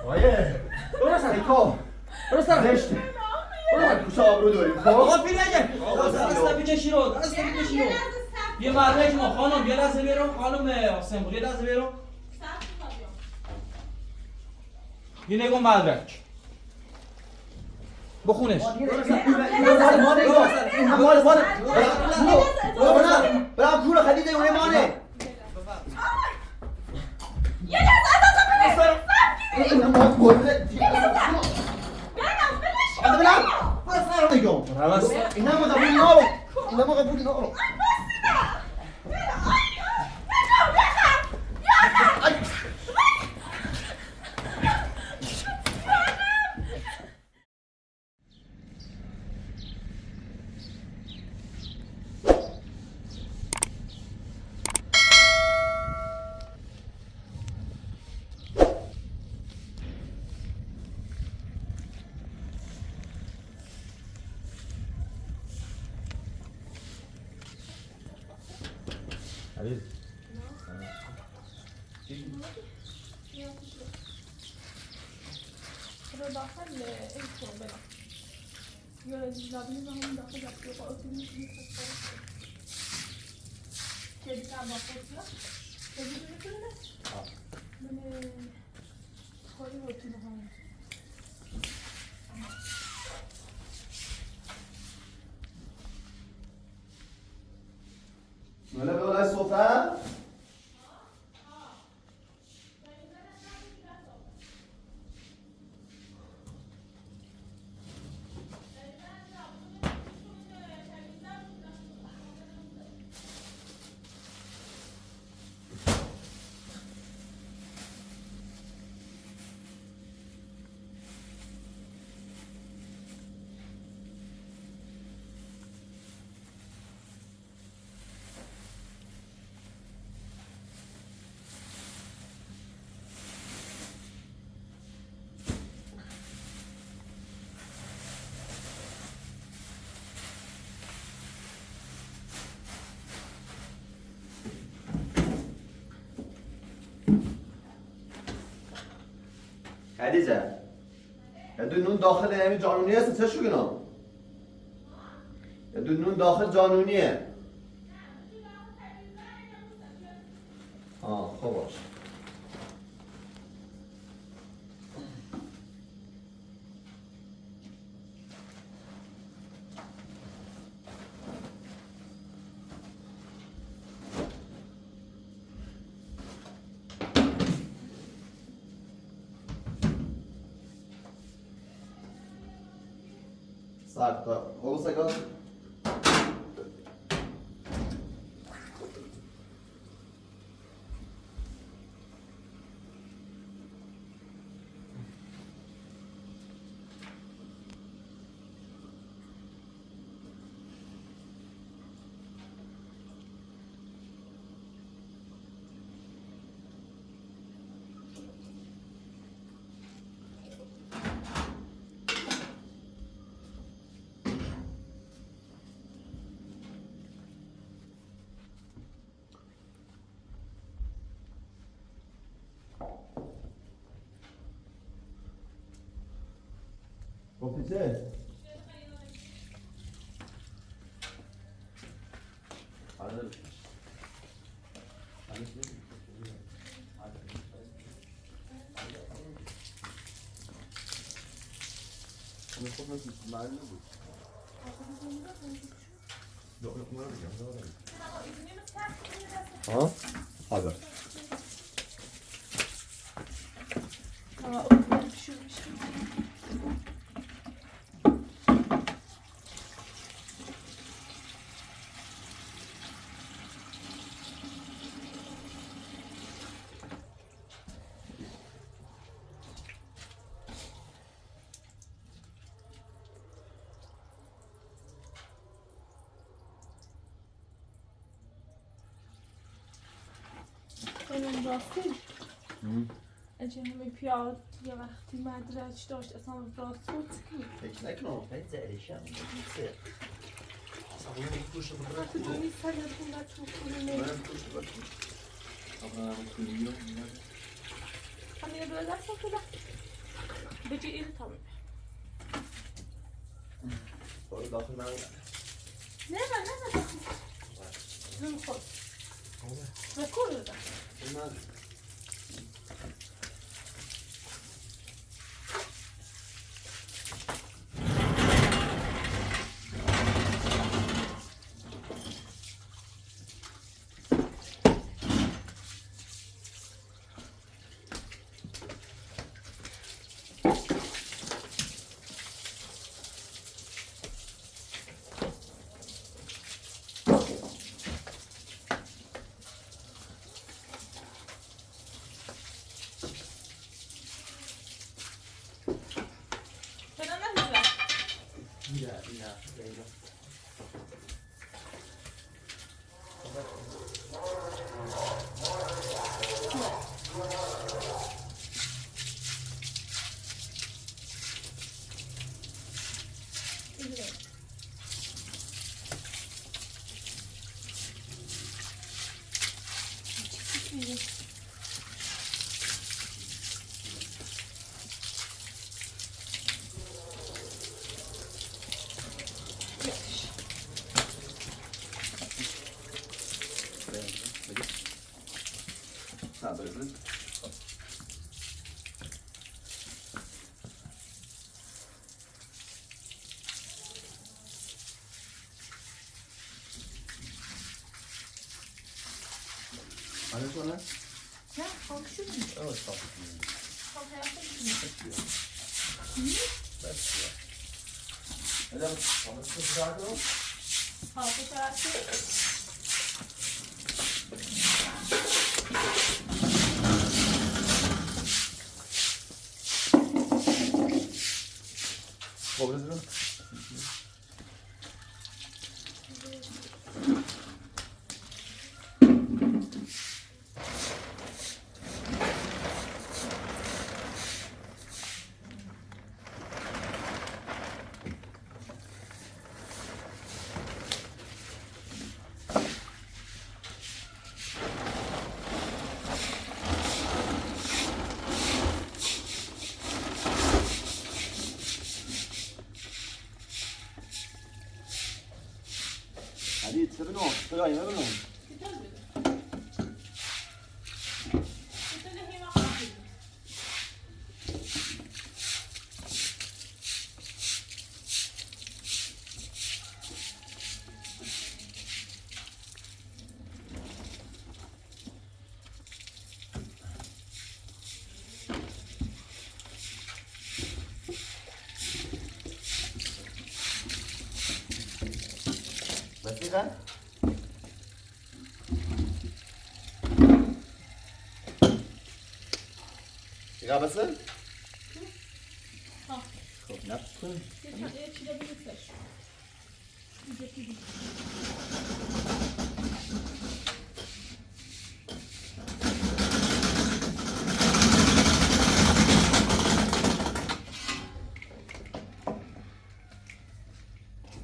آیه درست نیکو درست زشت کوچه آبرو داریم خب آقا فیل نگه آقا دست بکشی رو دست بکشی رو یه مرده ما خانم یه لحظه بیارم خانم آسمبول یه لحظه بیارم یه نگاه مدرک بخونش برام کورو خریده اونه مانه یه لحظه این ما گله اینا ما قبول نارو اینا ما قبول نارو Allez. رو داخل این بلا یا زیادی با هم داخل داخل با اتوبوس می‌خواد که دیگه با خودت چجوری می‌کنه؟ من خودی اتوبوس هم ماله بولای سفره خدیجه یه دو نون داخل همین جانونی هست چه شو گنا یه دو نون داخل جانونیه خب باش Sakta. Olursa kal. گفتی چه؟ ها؟ حاضر اینم راستی اگه همه پیاد یه وقتی مدرج داشت اصلا راست بود فکر نکنم خیلی زهرشم نیسته اصلا اون میکوشه بکنم وقتی تو میستگرتون در تو کنه من میکوشه بکنم اما کنیم دست بده بجی این تمام برو داخل من نه خود بکن رو من Alles oder? Ja, komm schon. Oh, ich hoffe. Komm her. Das ist ja. Dann kommen wir zu sagen. Wo bist du? Ali, çabuk ol. Sıra yine bunu. Bakın. Ja, was denn? Guck, Napfen.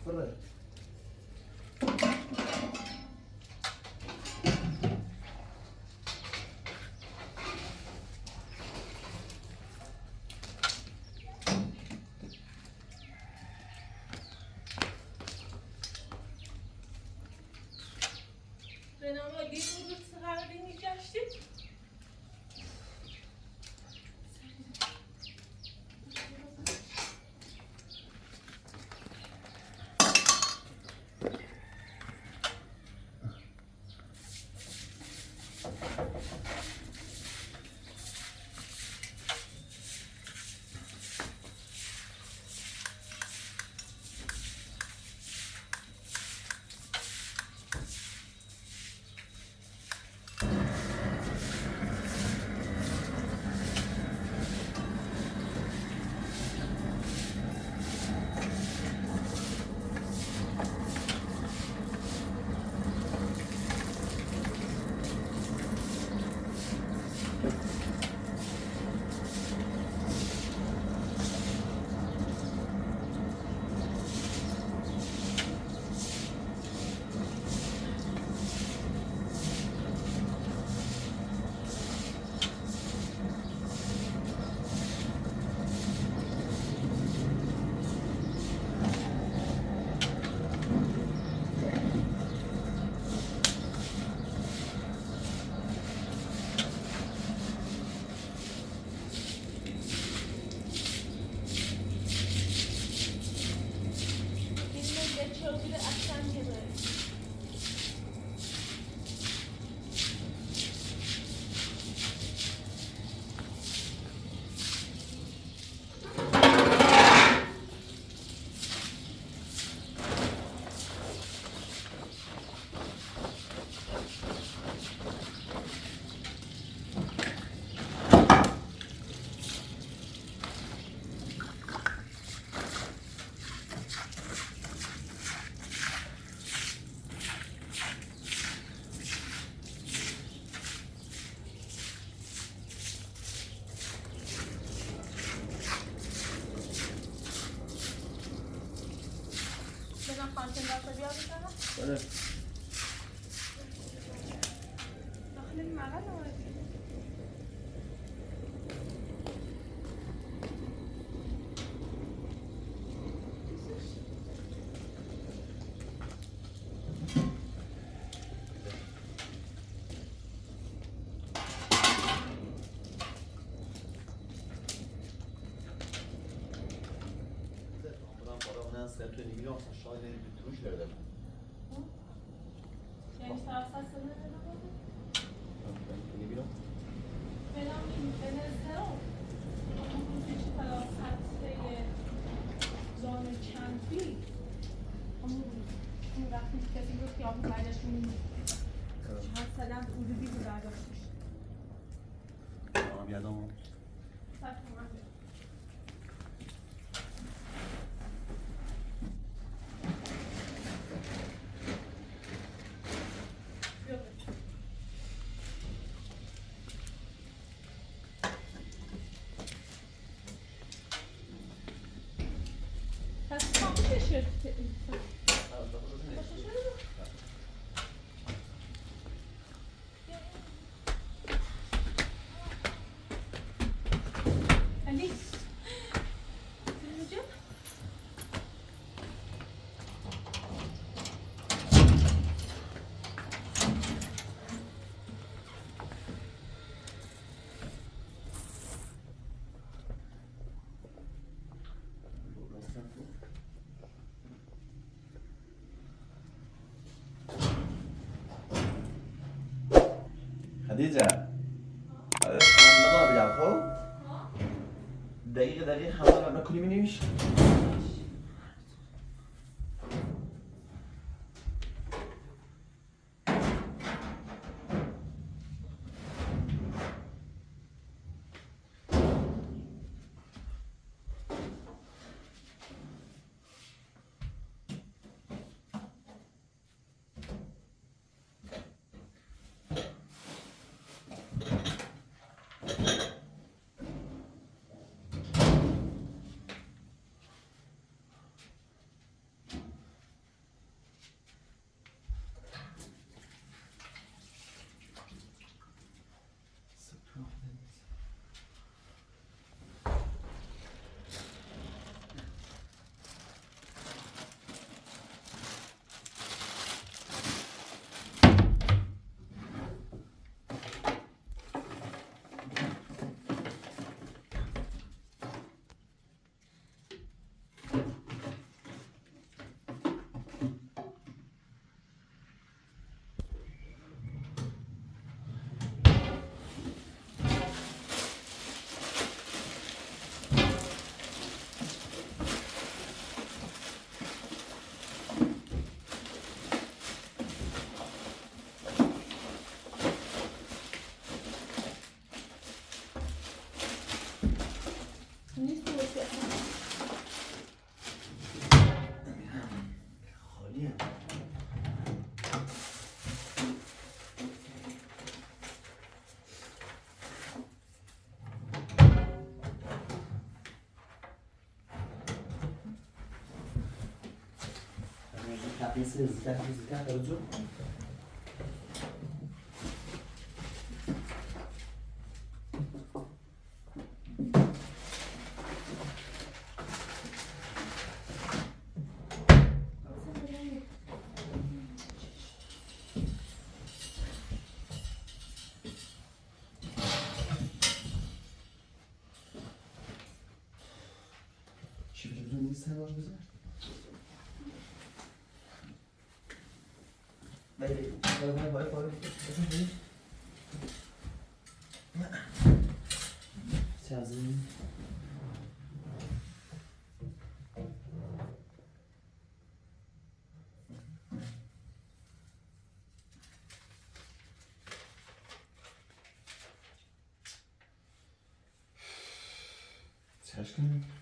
Fırla. آنتن دست بیاد بزنم بله داخل این مغل آمدی یعنی ساعت سنه فلان این فلزه روزیش فلاسط زان چندی اون وقتی کسی رو خیابون برگشت می‌بینی چند سدن حدودی رو برداشتش یادم ساعت اومد پس خاموشش شد علی اینجا خديجة هذا النظام بيعرفه دقيقة حاول ما كل مني مش نیست باشه خالیه Zika terjun. Çift bir sen var güzel. Vai. Tchauzinho. Você acha que não?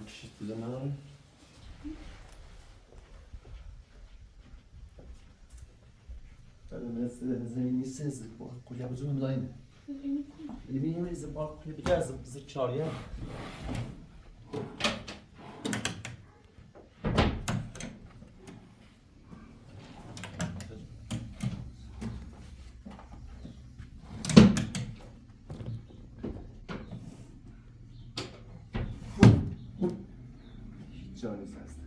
کشید بزنم من زمین نیست با کلی بزرگ می‌دایم ببینیم این زبان کلی بگه از چاریه جانیس هست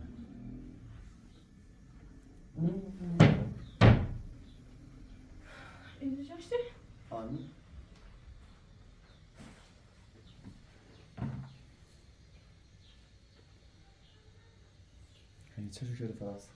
اینجا جاشتی؟ آن چه شده فراز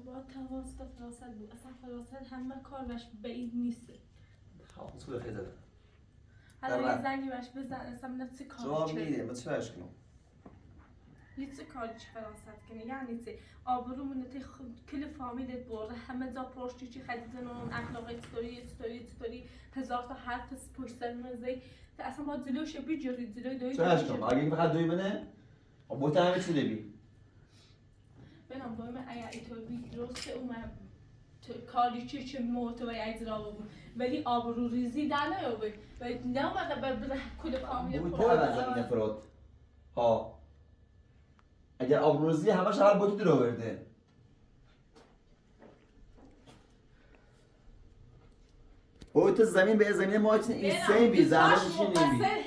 با تواسط فراست بود اصلا فراست همه کار بهش بعید نیست حافظ کده خیلی زده حالا یه زنگی بهش بزن اصلا نه چه کاری جواب میده من چه برش کنم یه چه کاری چه فراست کنه یعنی چه آبرومونه کل فامیلت برده همه جا پرشتی چی خریدن اون اخلاقی چطوری هزار تا حرف پشت سر مزه اصلا با جلوش بیجوری جلوی دوی چه برش کنم اگه این فقط دوی بنه بوته همه چی نبی بنام بایم اگر اینطور بید درسته اومد کاری چه موتو و اجرا بود ولی آبرو ریزی در نیاوه و نه اومده بر کل کامیل بوته عوض این افراد ها اگر آبرو ریزی همه شهر بوته در آورده بوته زمین به زمین ما چنین این سیم بی زحمتش نمیبی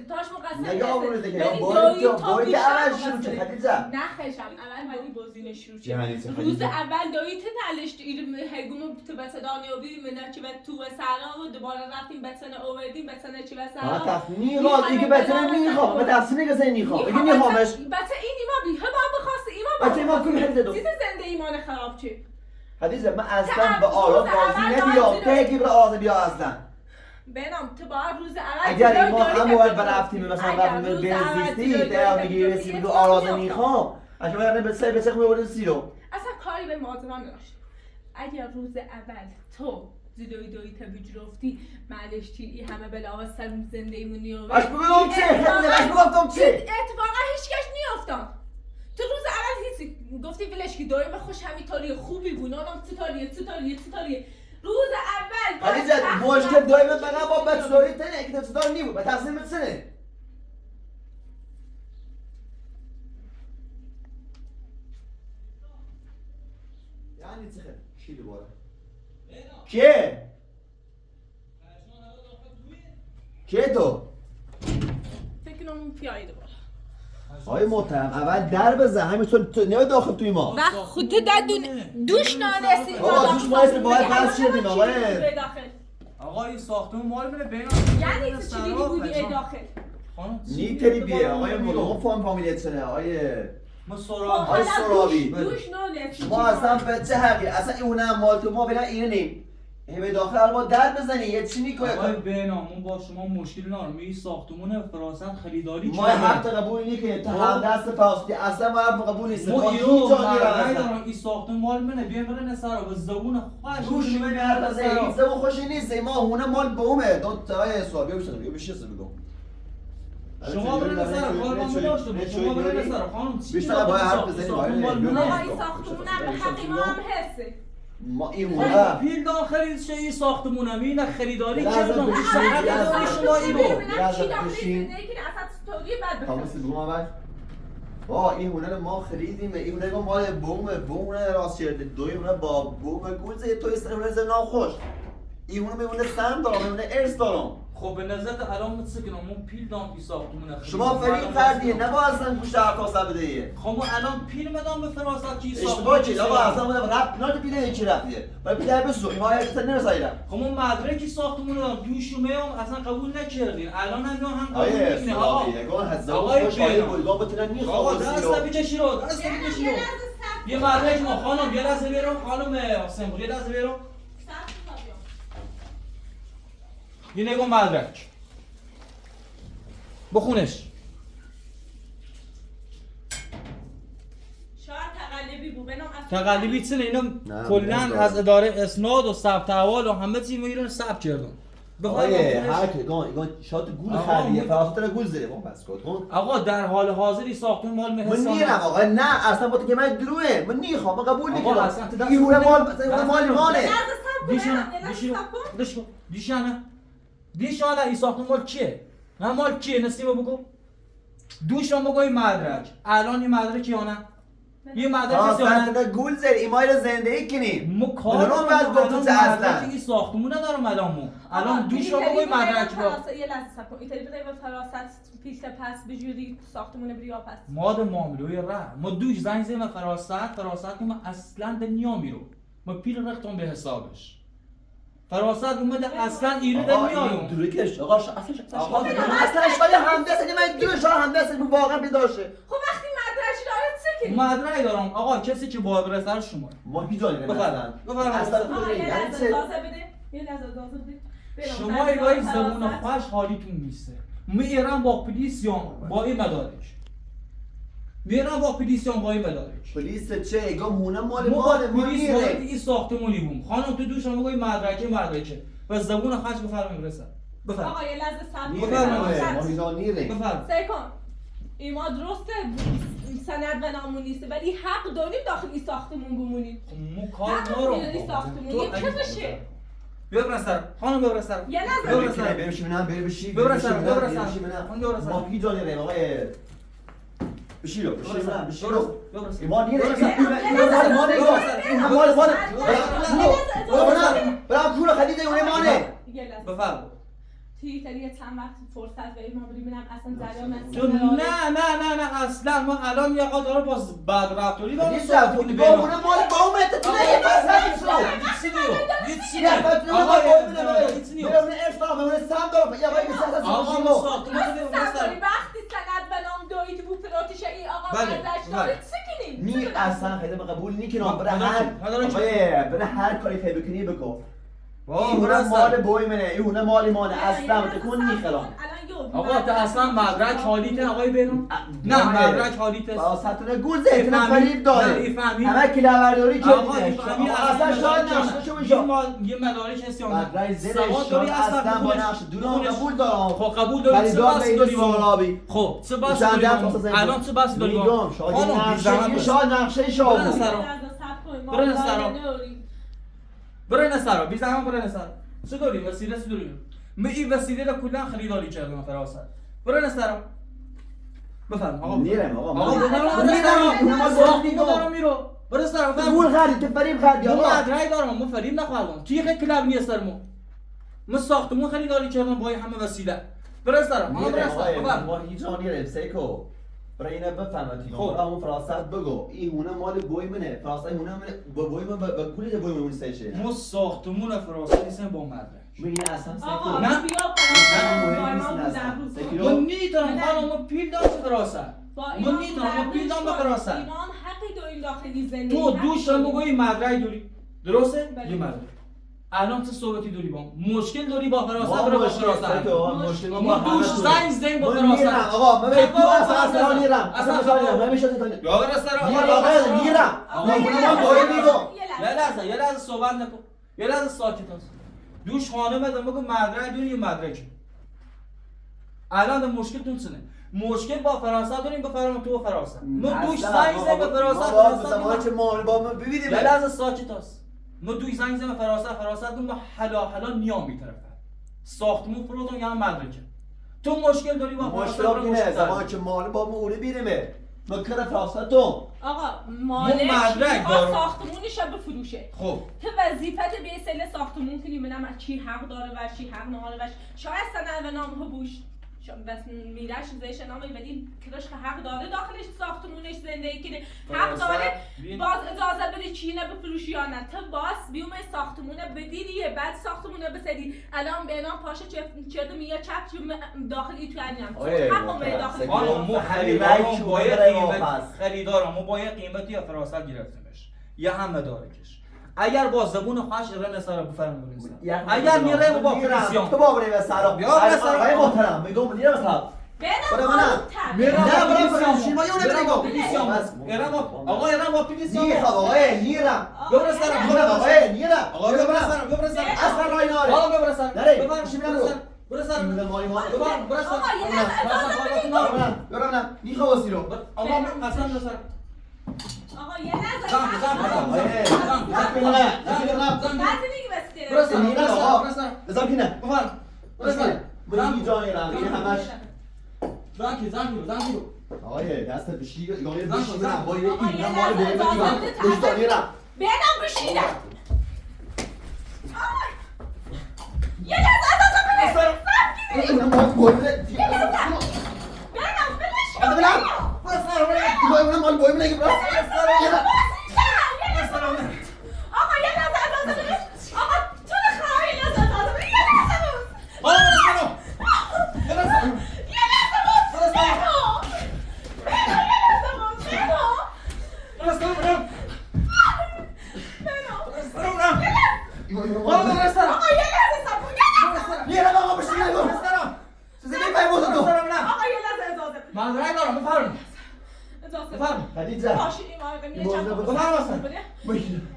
تاش مقصر نگه آبرو ریزی که بوته عوض شروع چه خدیجه نه خشم اول ولی بازینه شروع یعنی چه روز اول داییت نلشت ایرم هگومو تو بتدانی و بیریم نه چی تو سرا و دوباره رفتیم بتنه آوردیم بتنه چی و سرا ها تفنی غاد دیگه بتنه میخوام من تفسیر نگه نمیخوام بگی میخوامش بچه این ایمان بی هم بخواست ایمان بچه ایمان کلی خرید دو چیز زنده ایمان خراب چی حدیثه من اصلا به آراز راضی نمیام تکی به آراز بیا اصلا بنام تو باید روز اول اگر ما هم باید برفتیم مثلا رفتیم بنزیستی در میگی رسیدی به آراز میخوام اگه من به سه بچه میورد سیرو اصلا کاری به مازران نداشت اگر روز اول تو دوی تا بجرفتی معلش چی همه بلا سر زنده ایمونی و اش بگم چه اش بگم چه اتفاقا هیچ کس نیافتاد تو روز اول هیچی گفتی ولش کی دایم خوش همینطوری خوبی بود اونم چطوریه روز اول علی جان مشکل دایم فقط با بچه‌ای تنه که تو نی بود به تصمیم بسنه یعنی چه کی دوباره که تو فکر کنم اون پیایی دوباره آقای محترم اول در بزن همینطور نیا داخل توی ما و خود در دوش نانسی بابا دوش نانسی باید بس شدیم آقا این ساختمون مال منه بینا یعنی چی چیزی بودی داخل نی تری بیه آقای مولو فامیلیت چنه آقای ما سراب آقای سرابی دوش نانسی ما اصلا بچه حقی اصلا اونم مال تو ما بلا اینه نیم به داخل ما در بزنی یه چی میکنه آقای بینامون با شما مشکل ندارم می ساختمون فراست خریداری ما حق قبول اینه که تو هم دست فاسدی اصلا ما حق قبول نیست ما هیچ ایرو جایی ندارم این ساختمون مال منه بیان برن سر و زبون خوش روش من حرف بزنی این زبون خوشی نیست ما هونه مال بومه دو تای سوال بیا بشین بیا بشین بگو شما برن سر کار ما داشته باش شما برن سر خانم بیشتر باید حرف بزنی آقا این ساختمون هم به حق ما هم حسه ما این هونه پیل داخلی چه این ساختمون هم این خریداری لحظه کردم بشین، خریداری لحظه شما اینو لحظه بشین. اصلا ستوری بعد خاموشی بگو اول با این هونه رو ما خریدیم این هونه مال بوم راست شده دوی هونه با بوم گوزه تو استفاده از ناخوش این هونه میمونه سم دارم میمونه ارث دارم خب به نظرت الان متسکنم من پیل دام بی ساختمون شما فریب کردیه نه با اصلا گوش درخواست بده خب ما الان پیل مدام به فراست کی اشتباه چی آقا اصلا من رب نه پیله چی رفتیه ولی پیله بسو ما هیچ نمیسایدم خب ما مدرکی ساختمون رو دوشومه هم اصلا قبول نکردین الان هم قبول آیه نکنین آقا یگان هزار خوشحالی بود با بتونن آقا میخواد دست بکشی رو دست بکشی رو یه مدرک ما خانم یه لحظه بیرون خانم سمبول یه لحظه بیرون یه نگاه مدرک بخونش شاید تقلبی بود بنام تقلبی چنه اینا کلن از اداره اسناد و ثبت احوال و همه چی میگیرن ثبت کردن آیه هر که گان شات گول خریه فراسات گول زده ما بس کن آقا در حال حاضری ساختمون مال من مهسان نیرم آقا نه اصلا با تو که من دروه من نیخوام من قبول آقا نمیکنم اصلا تو دست این هونه نمی- مال دست مال نمی- ماله دیشانه این ساختمون مال کیه؟ نه مال کیه نصیبه بگو دوشان بگو این مدرک الان این مدرک یا نه؟ این مدرک یا نه؟ فراسات گول زده ایمایل زندگی کنیم ما کار من دارم بعد گفتم الان چه اصلا مدرک این ساختمون ندارم الان دوشان بگو این مدرک با یه لحظه صبر کن ایتالی بده به فراست پیش پس بجوری ساختمون بریا پس ماد معامله ره ما دوش زنگ زدیم فراست که ما اصلا دنیا میرو ما پیل رختم به حسابش فراست اومده اصلا ایرو آقا دنیا این دوری کش آقا اصلا اشکالی همدست من دور شاه همدست واقعا بیداشه خب وقتی مدرک داره چه کنی؟ مدرک دارم آقا کسی که با برسر شما ما هیچ جایی بفرمایید. اصلا آقا یه یعنی لحظه چه اجازه بده یه لحظه اجازه بده برم. شما ایگاهی زمون خوش حالیتون نیسته میرم با پلیسیان با این مدارک میرم با پلیسیان با این مدارک پلیس چه ایگا مونه مال ما مال با ما پلیس میره وارد این ساختمونی بوم خانم تو دوشم بگوی مدرکه و زبون خوش بفرمایید برسن بفرمایید آقا یه لحظه صبر نیره کن ما اینا نیره بفرمایید سعی کن این ما درسته سند و نامون نیسته ولی حق داریم داخل این ساختمون بمونیم مو کار حق ندارم این ساختمون تو یه چه بشه ببر سر خانم ببر سر یه لحظه ببر سر بشی منم بشی ببر سر ببر سر ببر سر ما هیچ جایی نریم آقای بشی رو بشی منم بشی رو ببر سر ایمان نیره ببر سر. این مال این مال برام کور خریده اون ماله یه لحظه بفرمایید توی ایتالیا چند وقت فرصت به ما ببینم اصلا جریان تو نه اصلا ما الان یه قدر باز بد رفتاری دارم نیست با اون مال قومت تو نه پس هیچو آقا اون ارفا اون سام داره یا وای میشه آقا ما ساختمون سرکاری وقتی سند و نام دایی تو بوپراتیش این آقا بله، مدرک داره چی کنیم؟ نی اصلا خیلی قبول نیکنم مدارک. برای هر کاری که بکنی بکن واه، این برسن. مال بوی منه این مال مانه اصلا تکون نیخلام آقا تو اصلا مدرک حالیته آقای بیرون نه مدرک حالیته واسطونه گوزه ایتونه فریب داره همه کلاورداری که آقا این اصلا شاید نقشه شو میشو یه مدارک هستی مدرک زیرش شاید اصلا با نقشه دونم قبول دارم خب قبول داری چه خریدار بس به داری این با سرابی خب چه بس داری با الان چه بس داری با میگم شاید نقشه شاه برن بود سرا. برن سرا بی زحمت برن سرا چه داری وسیله چه داری من این وسیله رو کلا خریداری کردم فراست برن سرا بفرم آقا نیرم آقا آقا من- برن نیرم. سرا ساختمون دارم میرو برن سرا گول خرید تو فریب خریدی ما آقا مدرک دارم ما فریب نخواهیم توی یک کلاب نیست سرمو ما ساختمون خریداری کردم با همه وسیله برن سرا آقا برن سرا بفرم ما هیچ جا نیرم سیکو برای اینا بفهمتی خب. خب همون فراست بگو این هونه مال بوی منه فراست هونه منه با بوی من با پولی بوی من سیشه ما ساختمون فراستی نیستیم با مدرک من این اصلا آقا سیکو نه. بیا ما نیتونم خانم ما پیل دارم فراست با من نیتونم ما پیل دارم فراست ایمان حقی داریم داخلی زندگی تو دوش رو بگوی مدرک داری درسته؟ بله. یه مدرک الان چه صحبتی داری با مشکل داری با فراستی ما برو با مشکل فراستی مشکل ما دوش زنگ زدیم با من فراستی نیرم آقا من تو اصلا نیرم اصلا اصلا نیرم من میشه تا یا برو سر نیرم ما بوی میگم یه لحظه صحبت نکن یه لحظه ساکت هست دوش خانم بدم بگو مدرک داری یا مدرک الان مشکلتون چنه مشکل با فرانسه داریم بفرما تو فرانسه ما دوش زنگ زدیم به فرانسه ما با ما ببینیم یه لحظه ساکت هست ما دوش زنگ زدیم به فرانسه دون با حلا نیام میطرفه ساختمون فروتون یا مدرکه تو مشکل داری با فرانسه مشکل اینه زمان که مال با ما اوره بیرمه مکر فراستو آقا مالک مدرک میخواد داره. ساختمونش رو بفروشه. خب تو وظیفت به سل ساختمون کنی ببینم از چی حق داره و چی حق نداره و شاید سند و نامه بوش بس میرش زیش نامه ولی کلاش حق داره داخلش ساختمونش زندگی کنه، حق داره باز اجازه بده چینه بفروشی یا نه. تو باز بیوم ساختمونه بدیریه بعد ساختمونه بسدی الان به نام پاشه چرت میگه چپ داخلی تو انیم حق اومده داخل حالا مو خریدارم باید خریدارم باید قیمتی یا فراست گرفتیمش یه همه داره کش اگر با زبون خوش رن سر بفرمایید اگر میره با پولیسیون تو با بره سلام بیا بره سلام. آقای محترم میگم میرم سلام بنام میرم نه برای پولیسیون پولیسیون ما یه میرم با بگم. پولیسیون بس. آقا ایران با پولیسیون میخوام آقای میرم ببر سرم میرم آقای میرم آقا ببر سرم ببر سرم اصلا رای ناره آقا ببر سرم نره. ببر سرم ببر سرم میرم مای ما ببر سرم آقا یه لحظه اجازه بدید. برم نه میخوام واسیرو آقا قسم بسر آقا یه لحظه زن بعضی میگی بس برو سرم میرم برو آقا سرم بذار کنه بفرم برو سرم من جای رم این همش زن آقای دست بشی یا یه زن بشی کن، برم زن. با یه آقا، این یه مال لحظه به اجازه من بده، دشتانی رم بنام بشینم یه لحظه اجازه بده این مال بویمه بنام بلش آده بلم بویمه مال بویمه نگه برم آقا یه لحظه اجازه بده آقا تو نخواهی یه لحظه اجازه بده یه لحظه بود آقا برو سرم یه لحظه بود بنام یه لحظه بود برو سرم بنام آقا برو سرم آقا یه لحظه صبر یه لحظه میرم آقا بشی نگو سوزه میپای بود تو آقا یه لحظه اجازه بده من رای دارم بفرم اجازه بده بفرم خدیجه باشید این آقا یه چند بفرم اصلا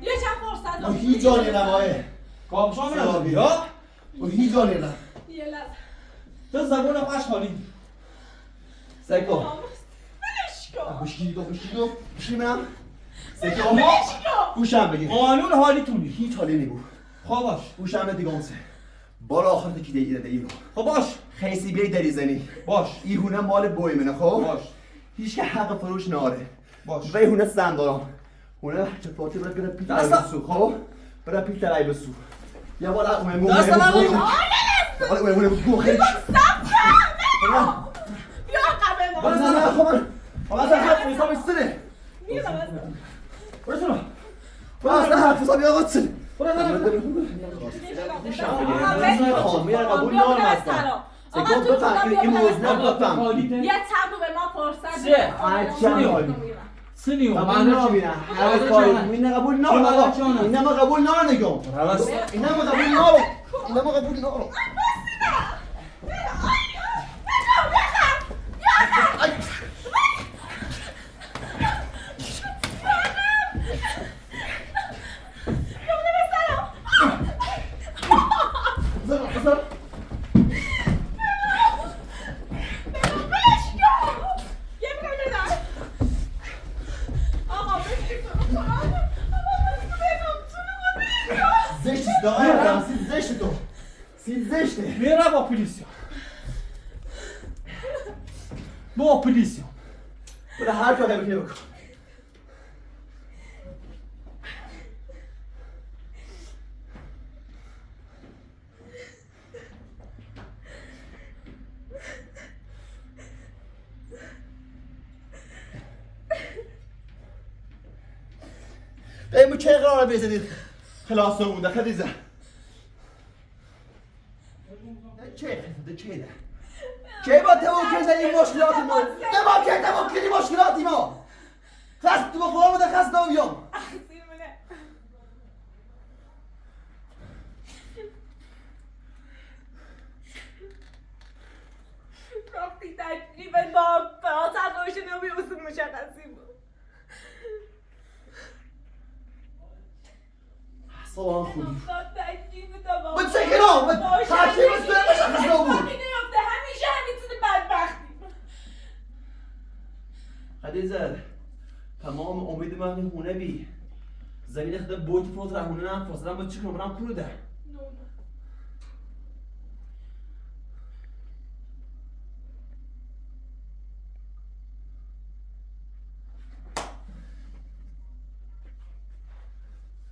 یه چند فرصت ما هیچ جانی نمایه کابشان سلام. یا ما هیچ جانی نم یه لحظه تو زبون خوش حالی سکو بلش کن بشی منم سکو ما بلش کن گوشم بگیر قانون حالیتونی هیچ حالی نگو خب باش گوشم دیگه اونسه بالا آخر تکی دیگه دیگه خب باش خیسی بیای دری زنی باش ایهونه مال بوی منه خب باش هیچ که حق فروش ناره باش و ایهونه سم دارم هونه چه پاتی برای بره پیت رای بسو خب برای پیت رای بسو یا بالا اومه دست من بگو. بالا اومه بگو خیلی بیا قبل نه نه خب من اصلا حرف حسابی سنه میرم برو سرم من اصلا حرف حسابی آقا سنه برو سرم میرم قبول نارم هستم سکو بفهم این موزنه بفهم یه تبلو به ما فرصت سه. بده. سنیو قبول نمیرم هر کاری این قبول نارم آقا این ما قبول نارم نگم راست این ما قبول نارم این ما قبول نارم بذار زشت دارم سید زشت تو سید زشته میرم با پلیسیون با پلیسیون برای هر کاری بکنی بکن ایمو که قرار بزنید خلاصه مونده خدیزه چه ده چه با تو که زنی مشکلاتی ما نه با که تو کنی مشکلاتی ما خست تو بخواه بوده خست نمیام وقتی تجربه با فراسد باشه نمی اصول مشخصی بود صبح خوبی تجربه تا با با چه کنام با تجربه سوی مشخص نبود همیشه همین بدبختی خدیزه تمام امید من هونه بی زمین خدا بوت فوت را هونه نم فاصله با چی کنم برم کنو ده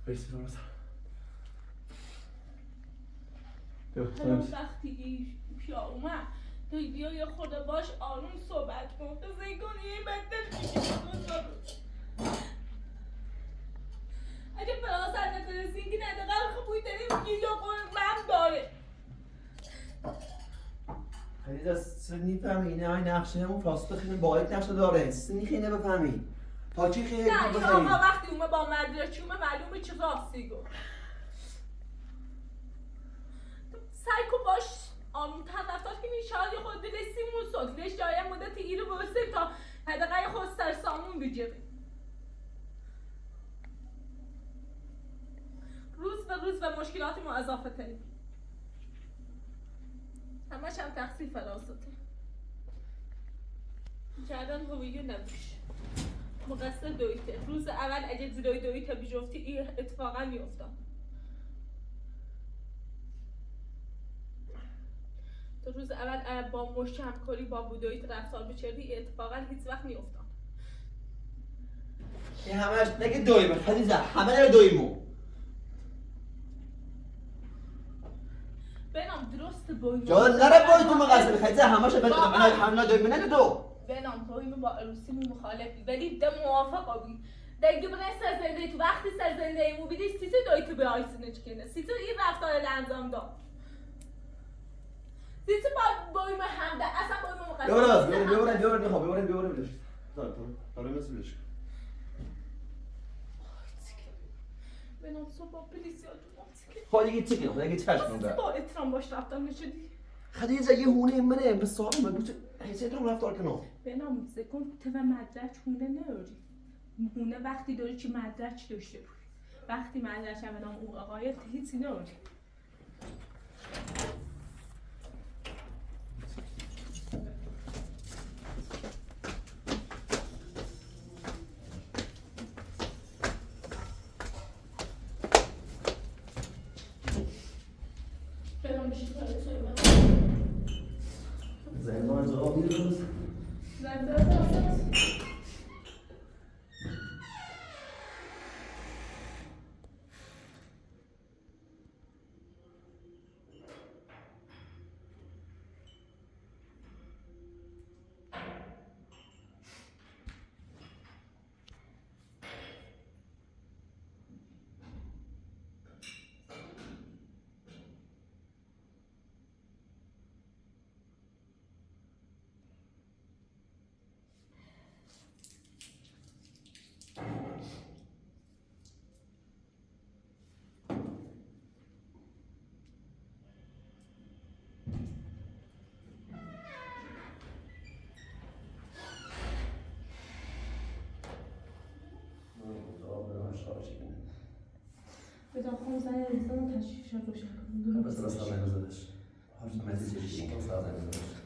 برسی درست. وقتی این پیا اومد توی بیا یه خورده باش آروم صحبت کن تو زیگون یه بدتر میگه اگه فرانسه نترسی اینکه ندقل خبوی داریم میگی یا من داره خیلی از نمیفهمی اینه های نقشه همون فاسد خیلی باید نقشه داره سنی خیلی نبفهمی تا چی خیلی نه این آقا وقتی اومه با مدرچی اومه معلومه چه راستی گفت سعی کن باش آروم‌تر رفتار کنی شاید یه خود رسیمون سکلش جای مدت ایرو برسیم تا حداقل خود سر سامون بگیریم روز به مشکلات ما اضافه تریم همش هم تقصیر فراسته کردن هویو نبوش مقصر دویته روز اول اگه زیرای دویته بیجفتی این اتفاقا میافتاد تو روز اول با مشت همکاری با بودویت رفتار بچردی این اتفاقا هیچ وقت میافتاد این همش نگه دویمه خدیجه همه نگه دویمو بنام درست بویمو جا نره بوی تو مقصر خدیجه همه شو بده همه دویمه نگه دو بنام بویمو با عروسیمو مخالفی ولی ده موافق آبی دیگه برای سرزنده تو وقتی سرزنده ایمو بیدیش سیسی دویتو به آیسینه چکنه سیسی این رفتار انجام داد سیسی با بویم هم ده اصلا بویم مقصر ببرم داره مسئولش بنام صبح با پلیسیاتو خواهی دیگه چی کنم دیگه چشم بسید با اترام باش رفتار نشدی خدیجه یه هونه منه به سوال من بوده حیثیت رو رفتار کنم بنام زکن تو و مدرک هونه ناری هونه وقتی داری چی مدرک داشته بود وقتی مدرک هم بنام اون آقای هیچی ناری بدان خون زن انسان تشریف شد روشن کنم بس راست نگذارش حاجی مسیجی چی کنم ساعت نگذارش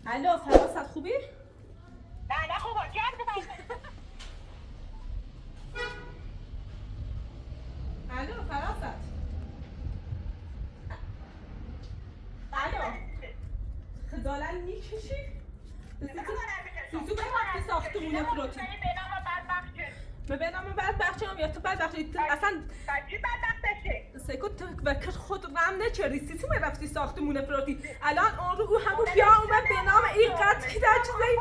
الو فراست خوبی؟ نه خوبه جد الو فراست خجالت میکشی؟ سوسو به ساختمون پروتین به نام بدبخت چرا یا تو بدبخت اصلا چی بدبخت سکو تو وکر خود رم نچری سیسی می رفتی ساختمون پروتین الان اون رو همون بیا اومد به نام این قد کی در چیزایی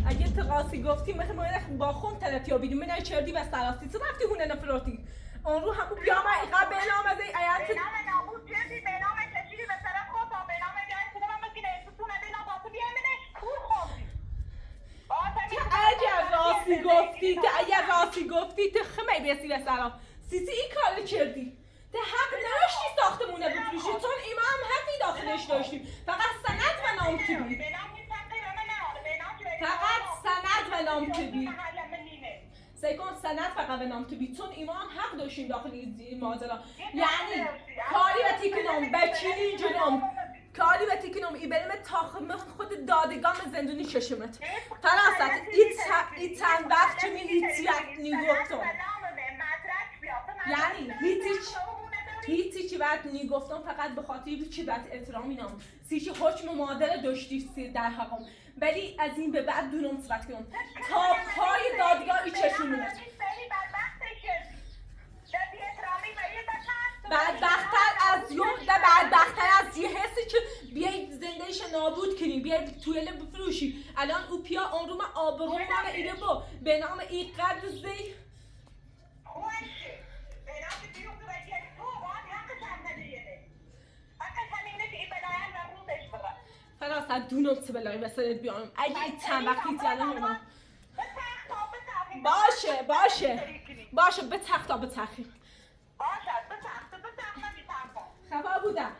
اگه تقاسی گفتی مهم با خون تلتی آبیدی من چردی و سراستی تو رفتی هونه نفروتی اون رو همون بیا ما این قد به نام از این آیت به نام ناموز چردی به نام کشیدی به طرف خود به نام بیایی کنه من مگینه ستونه به نام باسو بیایی منش کور خوردی اگر راستی گفتی تو خمی بیسی به سلام سیسی این کار کردی تو حق نداشتی ساختمونه بفروشی چون ایمان حقی داخلش داشتی فقط سند و نام کبی فقط سند و نام کبی سیکون سند فقط به نام کبی چون ایمان حق داشتیم داخل این ماجرا یعنی کاری و تیکنم بچینی جنم کاری و تیکنم ای بریم تاخم خود دادگان زندونی چشمت فراست ای چند وقت چه میلیتیت نیگوکتون یعنی هیچی بعد میگفتم فقط به خاطر چی بعد احترام اینام سیچی حکم مادر داشتی در حقم ولی از این به بعد دونم صحبت کنم تا پای دادگاه ای چشمونه بدبختر از یه حسی که بیای زندهش نابود کنی بیای توی بفروشی الان او پیا اون رو من آبرون من ایره با به نام این قدر زی فراسته دونم چه بلایی بسرت بیانم اگه این چند وقتی تیاله باشه به تختا به تخیر باشه به تخت نمیترسم خفا بودم